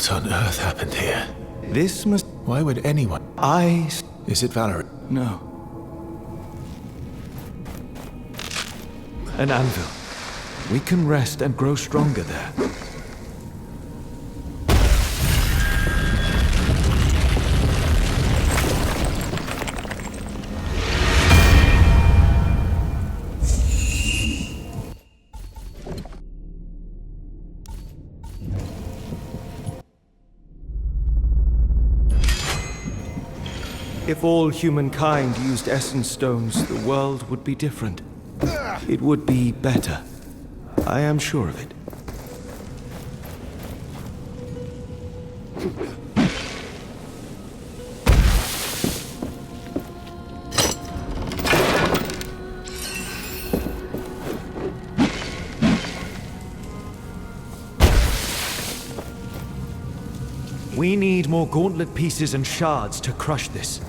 What on earth happened here? This must... Why would anyone... Is it Valerie? No. An anvil. We can rest and grow stronger there. If all humankind used essence stones, the world would be different. It would be better. I am sure of it. We need more gauntlet pieces and shards to crush this.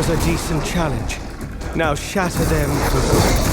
was a decent challenge. Now shatter them for good.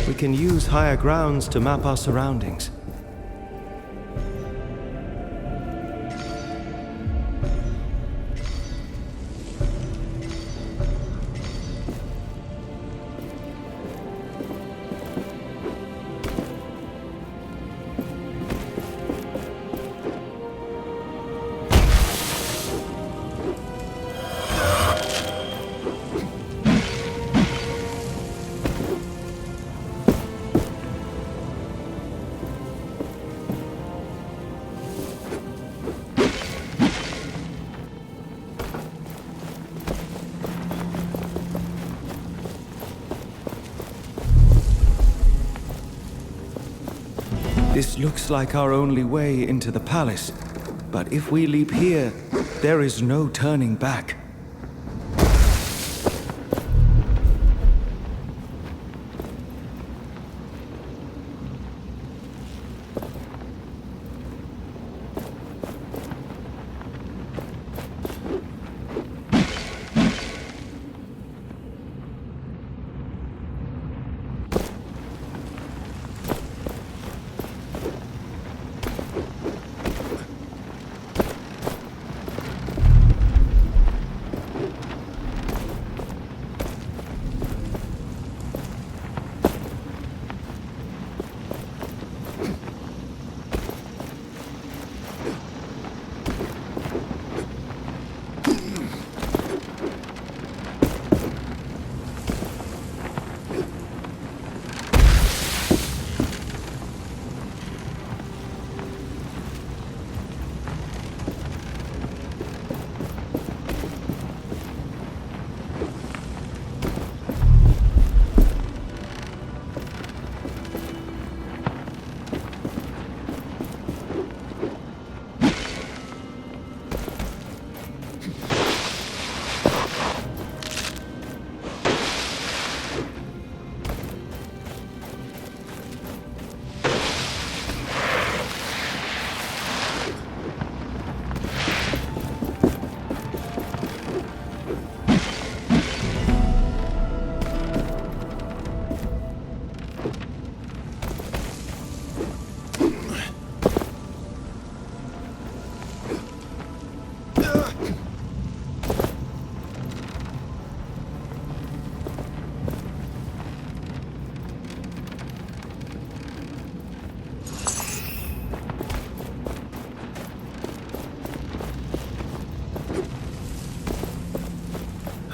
We can use higher grounds to map our surroundings. This looks like our only way into the palace, but if we leap here, there is no turning back.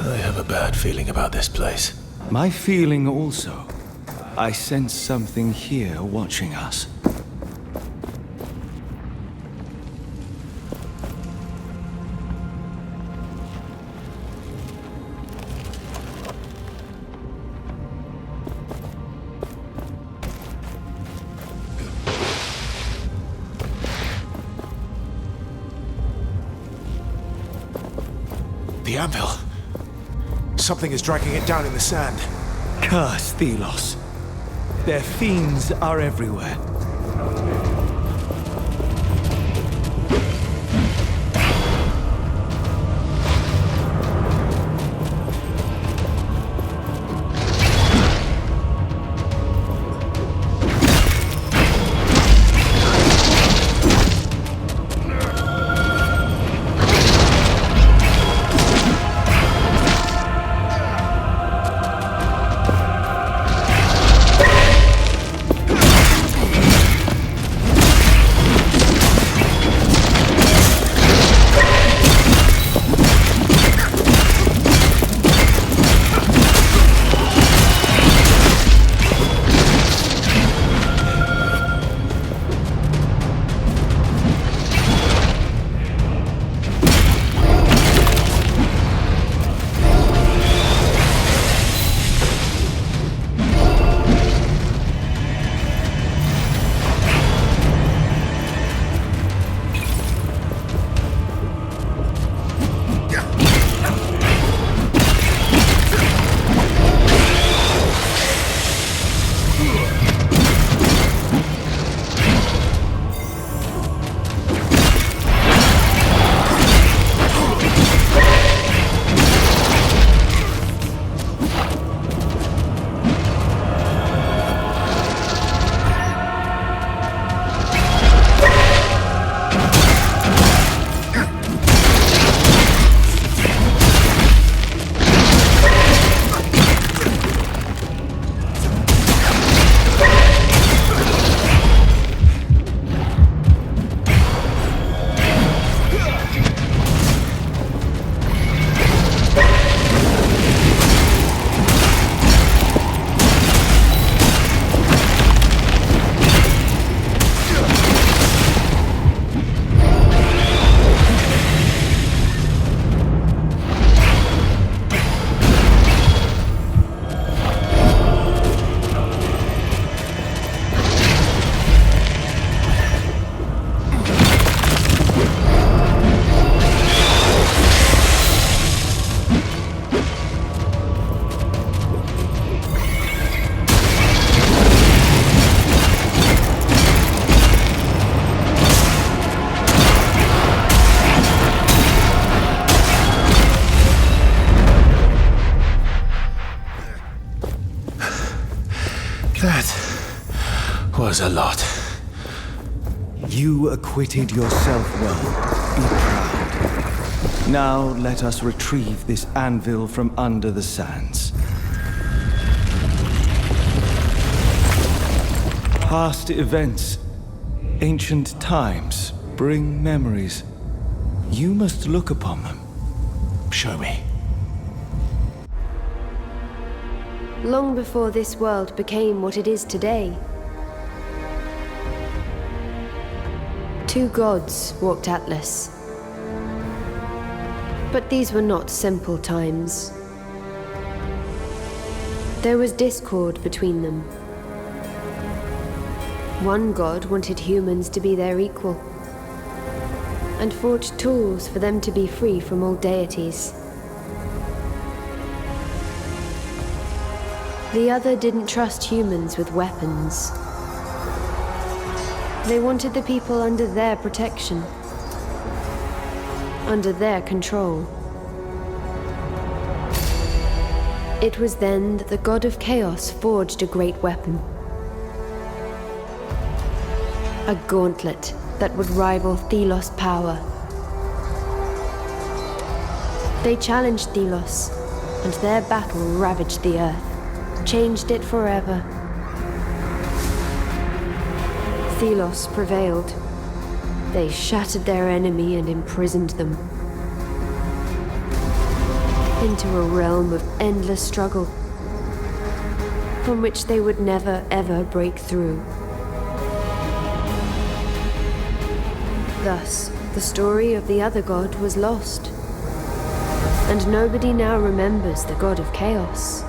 I have a bad feeling about this place. My feeling also. I sense something here watching us. The anvil. Something is dragging it down in the sand. Curse Thelos. Their fiends are everywhere. That was a lot. You acquitted yourself well. Be proud. Now let us retrieve this anvil from under the sands. Past events, ancient times, bring memories. You must look upon them. Show me. Long before this world became what it is today, two gods walked Atlas. But these were not simple times. There was discord between them. One god wanted humans to be their equal, and forged tools for them to be free from all deities. The other didn't trust humans with weapons. They wanted the people under their protection, under their control. It was then that the god of chaos forged a great weapon. A gauntlet that would rival Thelos' power. They challenged Thelos, and their battle ravaged the earth. Changed it forever. Thelos prevailed. They shattered their enemy and imprisoned them into a realm of endless struggle from which they would never ever break through. Thus, the story of the other god was lost, and nobody now remembers the god of chaos,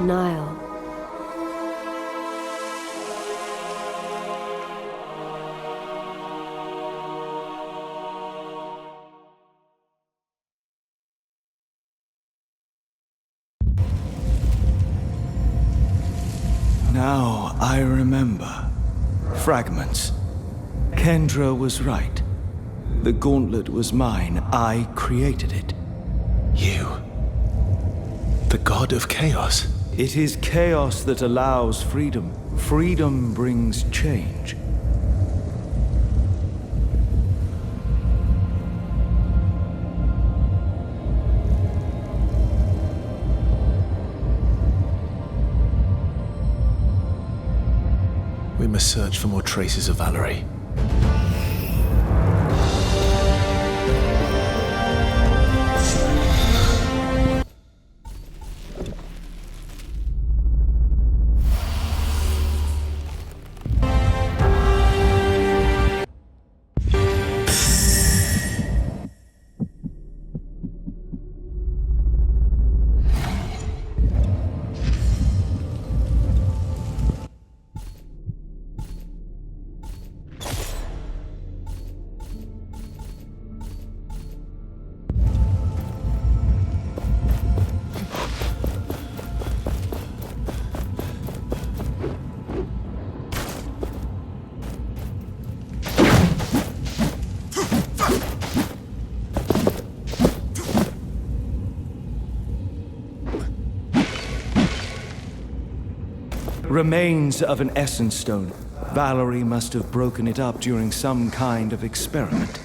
Nile. Now I remember. Fragments. Kendra was right. The gauntlet was mine. I created it. You. The god of chaos. It is chaos that allows freedom. Freedom brings change. We must search for more traces of Valerie. Remains of an essence stone. Valerie must have broken it up during some kind of experiment.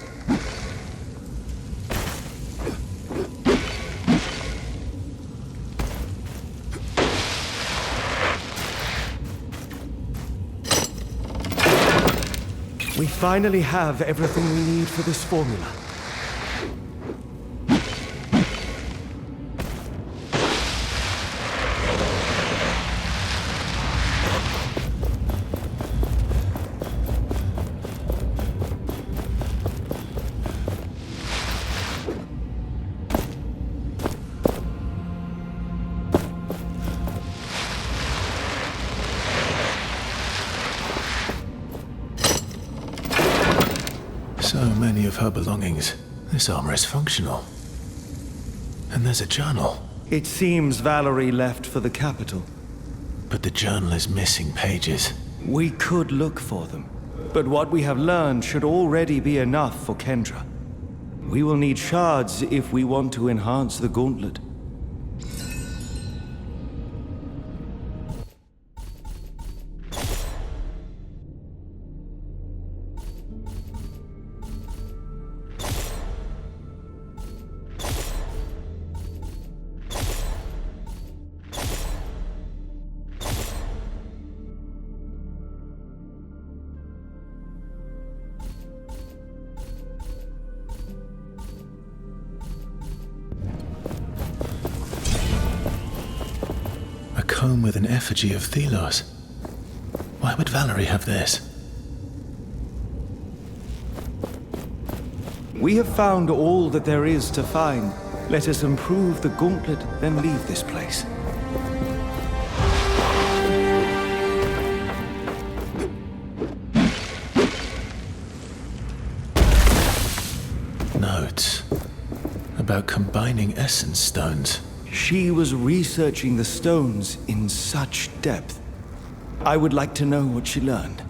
We finally have everything we need for this formula. So many of her belongings. This armor is functional. And there's a journal. It seems Valerie left for the capital. But the journal is missing pages. We could look for them, but what we have learned should already be enough for Kendra. We will need shards if we want to enhance the gauntlet. home with an effigy of Thelos. Why would Valerie have this? We have found all that there is to find. Let us improve the gauntlet, then leave this place. Notes about combining essence stones. She was researching the stones in such depth. I would like to know what she learned.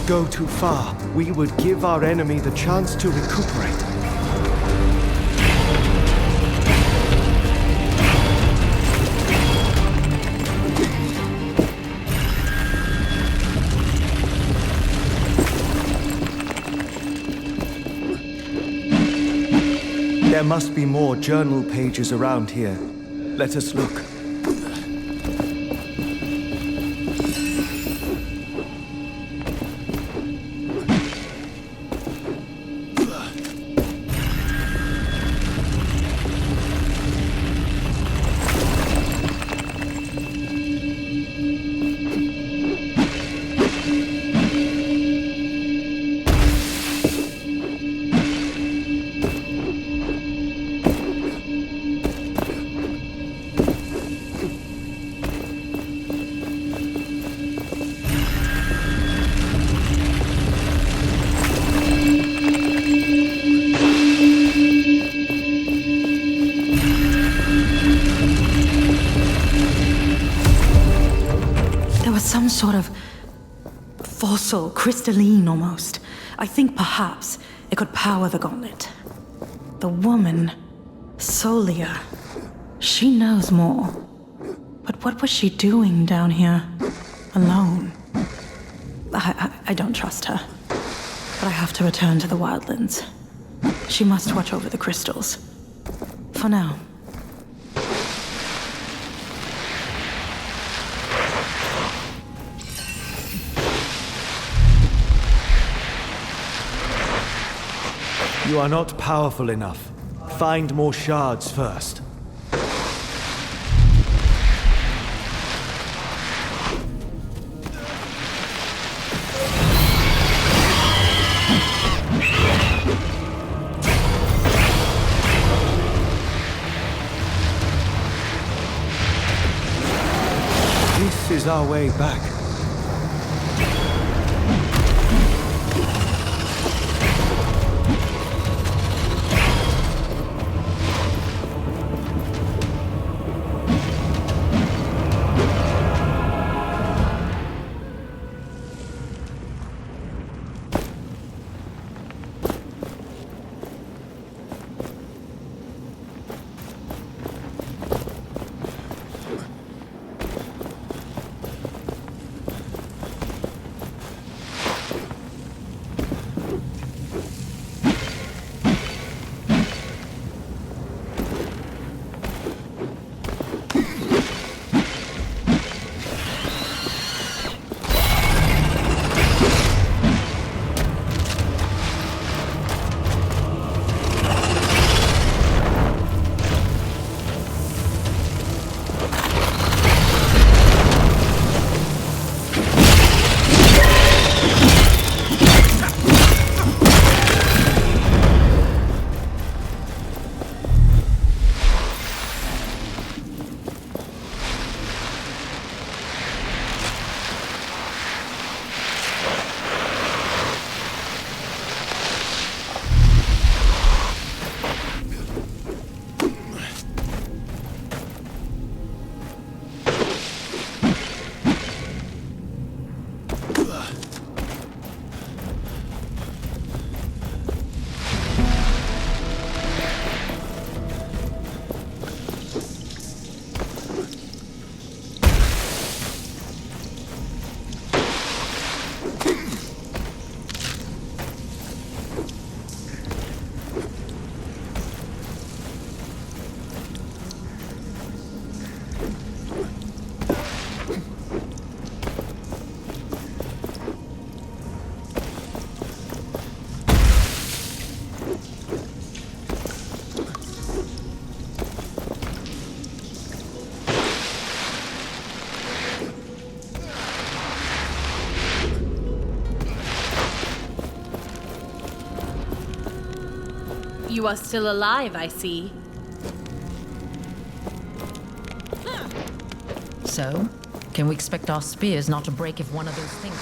would go too far. We would give our enemy the chance to recuperate. There must be more journal pages around here. Let us look. Some sort of fossil, crystalline almost. I think perhaps it could power the gauntlet. The woman, Solia, she knows more. But what was she doing down here, alone? I don't trust her. But I have to return to the wildlands. She must watch over the crystals. For now. You are not powerful enough. Find more shards first. This is our way back. You are still alive, I see. So, can we expect our spears not to break if one of those things...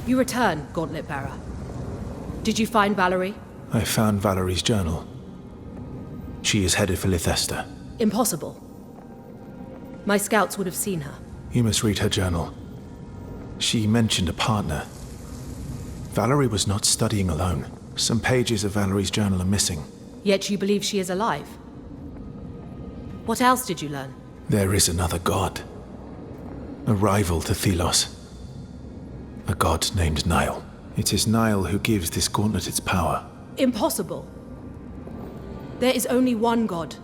You return, Gauntlet Bearer. Did you find Valerie? I found Valerie's journal. She is headed for Lithester. Impossible. My scouts would have seen her. You must read her journal. She mentioned a partner. Valerie was not studying alone. Some pages of Valerie's journal are missing. Yet you believe she is alive. What else did you learn? There is another god. A rival to Thelos. A god named Nile. It is Nile who gives this gauntlet its power. Impossible. There is only one god.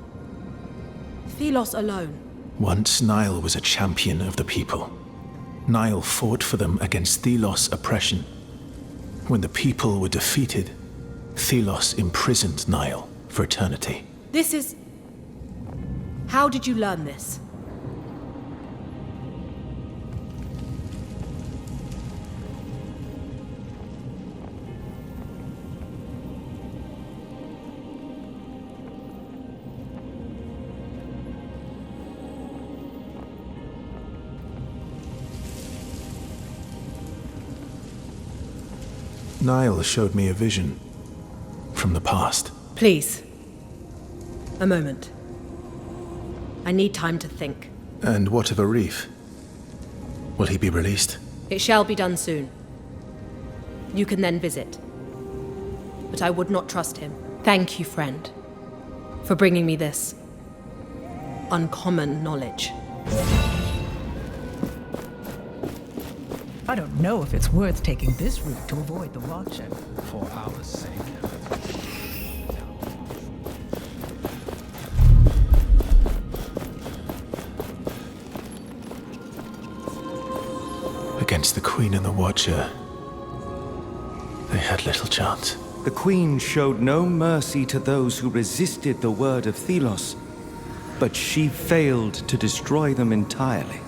Thelos alone. Once Nile was a champion of the people. Nile fought for them against Thelos' oppression. When the people were defeated, Thelos imprisoned Nile for eternity. This is... How did you learn this? Nile showed me a vision from the past. Please. A moment. I need time to think. And what of Arif? Will he be released? It shall be done soon. You can then visit. But I would not trust him. Thank you, friend, for bringing me this uncommon knowledge. I don't know if it's worth taking this route to avoid the Watcher. For our sake. Against the Queen and the Watcher, they had little chance. The Queen showed no mercy to those who resisted the word of Thelos, but she failed to destroy them entirely.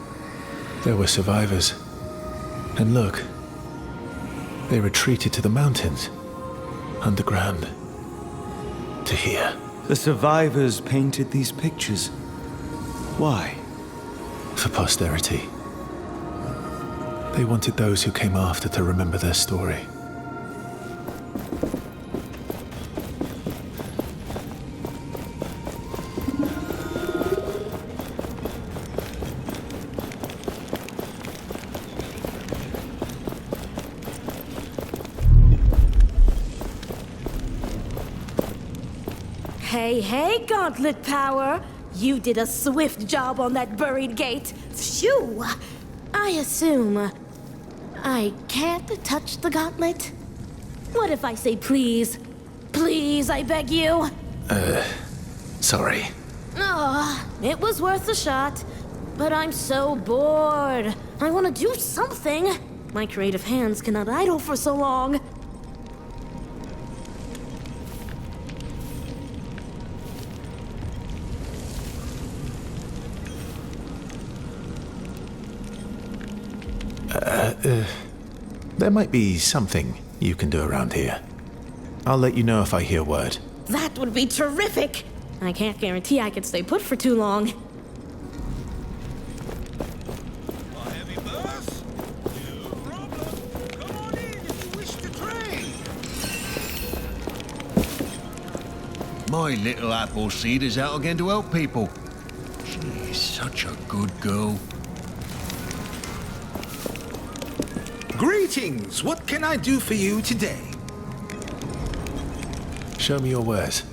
There were survivors. And look, they retreated to the mountains, underground, to here. The survivors painted these pictures. Why? For posterity. They wanted those who came after to remember their story. Hey, Gauntlet Power! You did a swift job on that buried gate. Phew! I assume I can't touch the gauntlet? What if I say please? Please, I beg you? Sorry. Oh, it was worth a shot. But I'm so bored. I want to do something. My creative hands cannot idle for so long. There might be something you can do around here. I'll let you know if I hear word. That would be terrific! I can't guarantee I could stay put for too long. My little apple seed is out again to help people. She is such a good girl. Greetings! What can I do for you today? Show me your wares.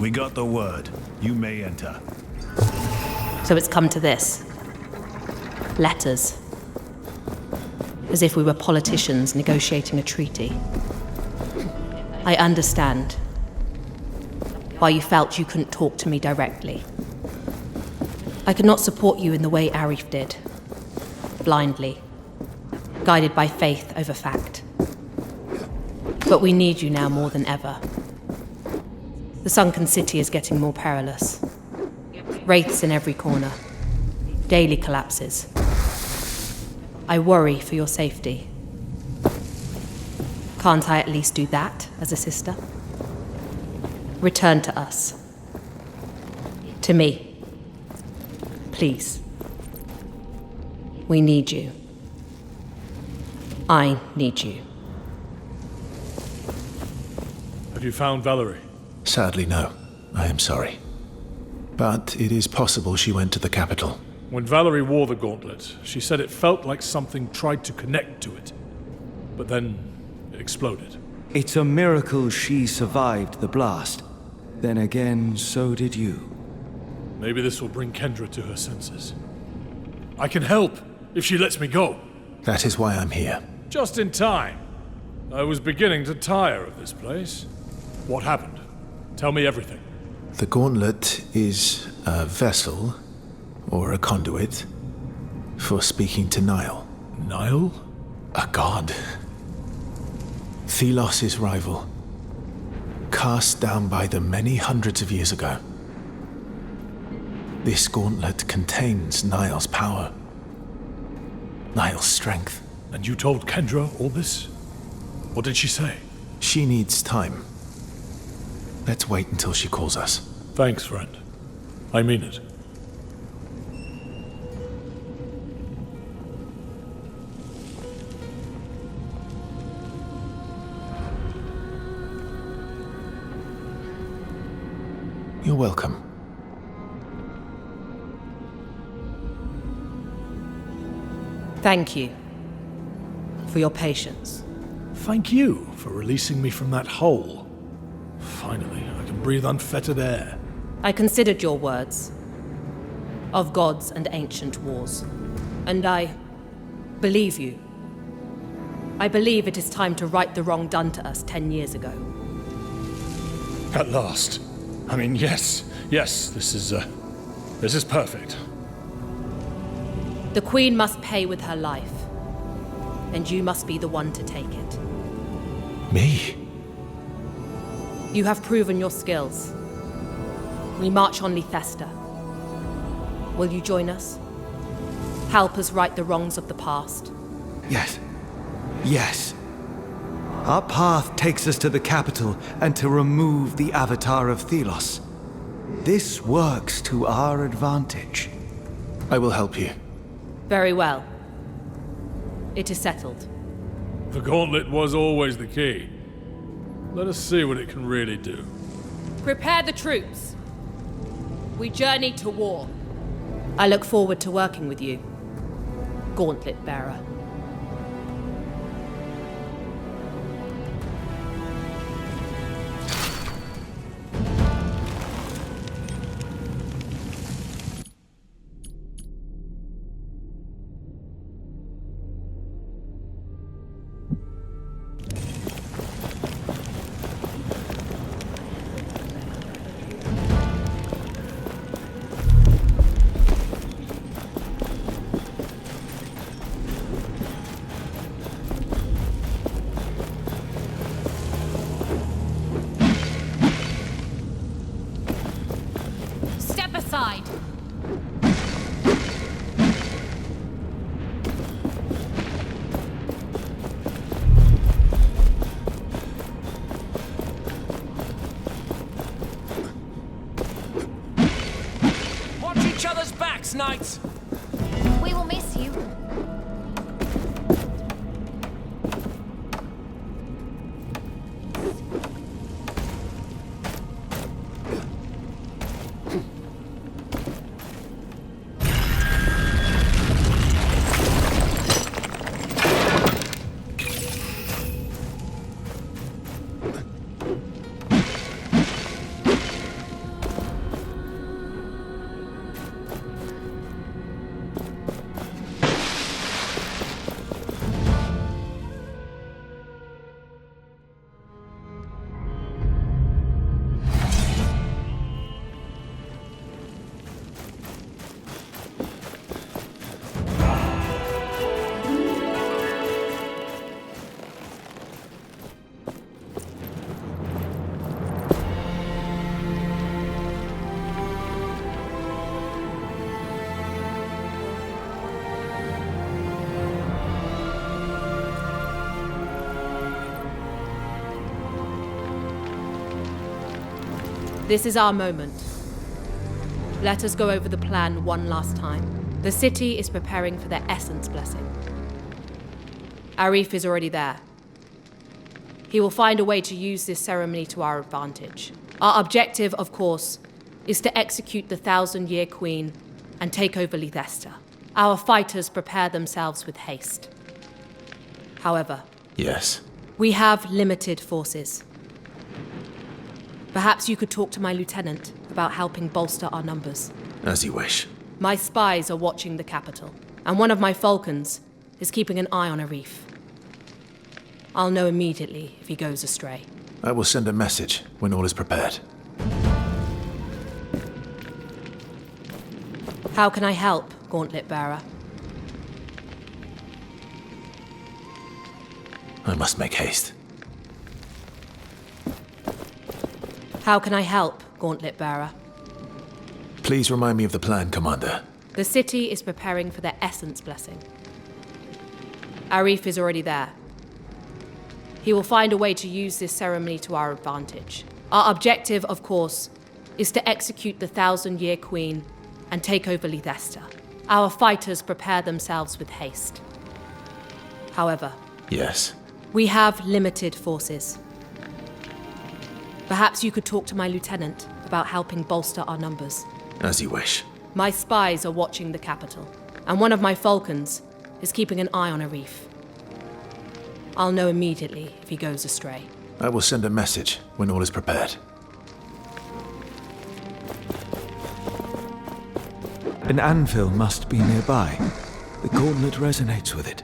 We got the word. You may enter. So it's come to this. Letters. As if we were politicians negotiating a treaty. I understand why you felt you couldn't talk to me directly. I could not support you in the way Arif did. Blindly. Guided by faith over fact. But we need you now more than ever. The sunken city is getting more perilous. Wraiths in every corner. Daily collapses. I worry for your safety. Can't I at least do that as a sister? Return to us. To me. Please. We need you. I need you. Have you found Valerie? Sadly, no. I am sorry. But it is possible she went to the capital. When Valerie wore the gauntlet, she said it felt like something tried to connect to it. But then it exploded. It's a miracle she survived the blast. Then again, so did you. Maybe this will bring Kendra to her senses. I can help if she lets me go. That is why I'm here. Just in time. I was beginning to tire of this place. What happened? Tell me everything. The gauntlet is a vessel, or a conduit, for speaking to Nile. Nile? A god. Thelos' rival. Cast down by them many hundreds of years ago. This gauntlet contains Nile's power. Nile's strength. And you told Kendra all this? What did she say? She needs time. Let's wait until she calls us. Thanks, friend. I mean it. You're welcome. Thank you for your patience. Thank you for releasing me from that hole. Finally, I can breathe unfettered air. I considered your words of gods and ancient wars, and I believe you. I believe it is time to right the wrong done to us 10 years ago. At last. I mean, yes, this is perfect. The Queen must pay with her life, and you must be the one to take it. Me? You have proven your skills. We march on Lethesta. Will you join us? Help us right the wrongs of the past? Yes. Yes. Our path takes us to the capital and to remove the avatar of Thelos. This works to our advantage. I will help you. Very well. It is settled. The gauntlet was always the key. Let us see what it can really do. Prepare the troops. We journey to war. I look forward to working with you, Gauntlet Bearer. Aside. Watch each other's backs, knights. We will miss you. This is our moment. Let us go over the plan one last time. The city is preparing for their essence blessing. Arif is already there. He will find a way to use this ceremony to our advantage. Our objective, of course, is to execute the 1,000-year queen and take over Lethesta. Our fighters prepare themselves with haste. However, Yes. we have limited forces. Perhaps you could talk to my lieutenant about helping bolster our numbers. As you wish. My spies are watching the capital, and one of my falcons is keeping an eye on Arif. I'll know immediately if he goes astray. I will send a message when all is prepared. How can I help, Gauntlet Bearer? I must make haste. How can I help, Gauntlet Bearer? Please remind me of the plan, Commander. The city is preparing for their essence blessing. Arif is already there. He will find a way to use this ceremony to our advantage. Our objective, of course, is to execute the 1,000-year queen and take over Lethesta. Our fighters prepare themselves with haste. However, Yes. we have limited forces. Perhaps you could talk to my lieutenant about helping bolster our numbers. As you wish. My spies are watching the capital, and one of my falcons is keeping an eye on Arif. I'll know immediately if he goes astray. I will send a message when all is prepared. An anvil must be nearby. The gauntlet resonates with it.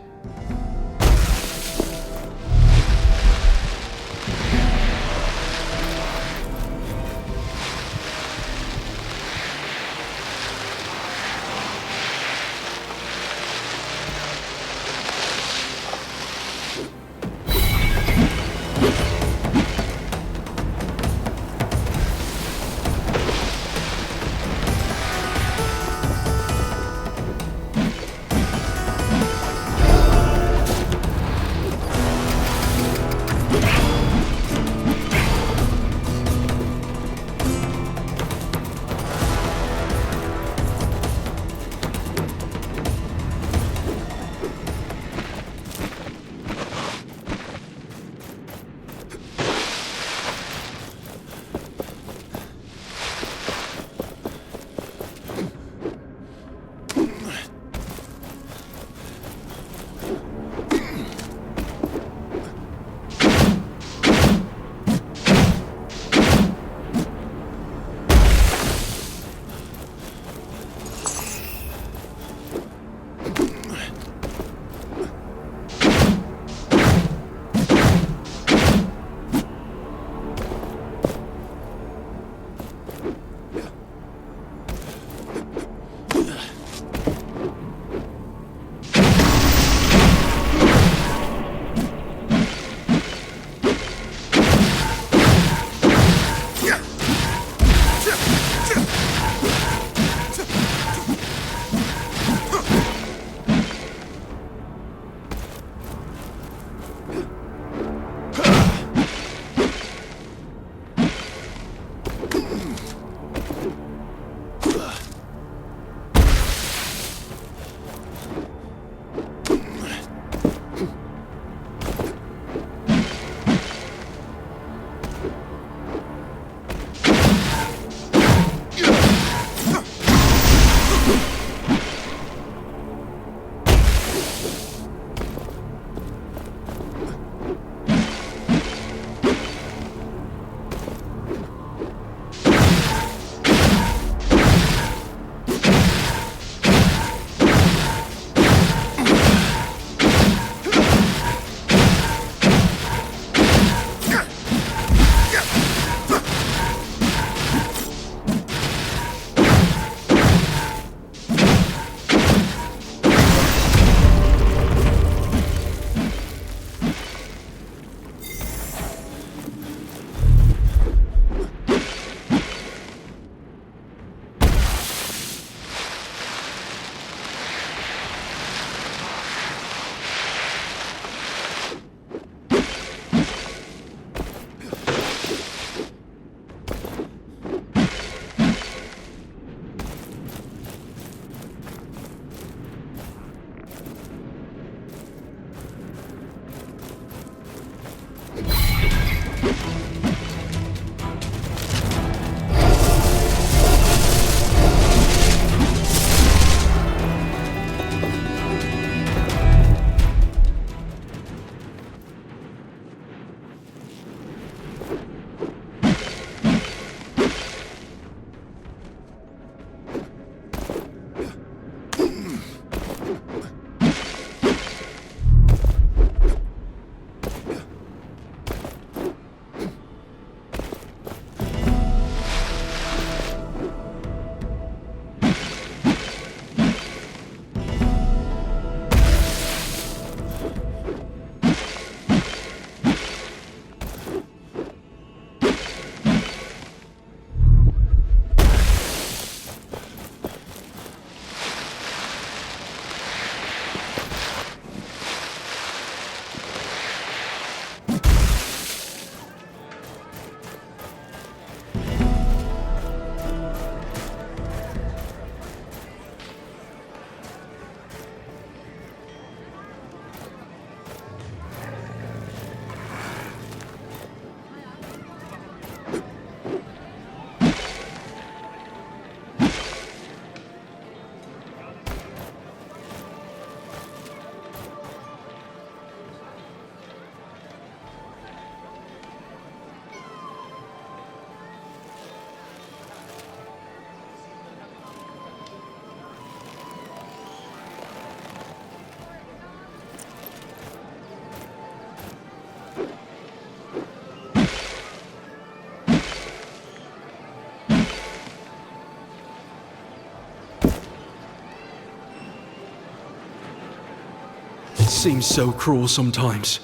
seems so cruel sometimes,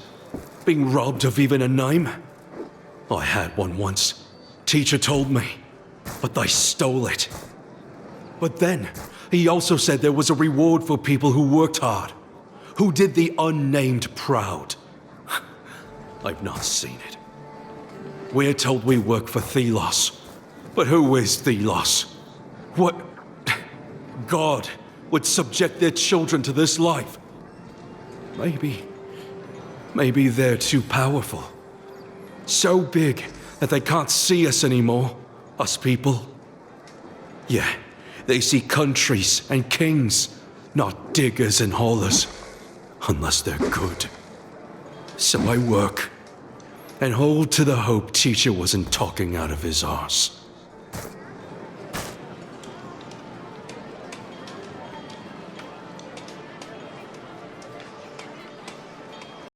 being robbed of even a name. I had one once, teacher told me, but they stole it. But then, he also said there was a reward for people who worked hard, who did the unnamed proud. I've not seen it. We're told we work for Thelos, but who is Thelos? What God would subject their children to this life? Maybe they're too powerful. So big that they can't see us anymore, us people. Yeah, they see countries and kings, not diggers and haulers, unless they're good. So I work and hold to the hope teacher wasn't talking out of his arse.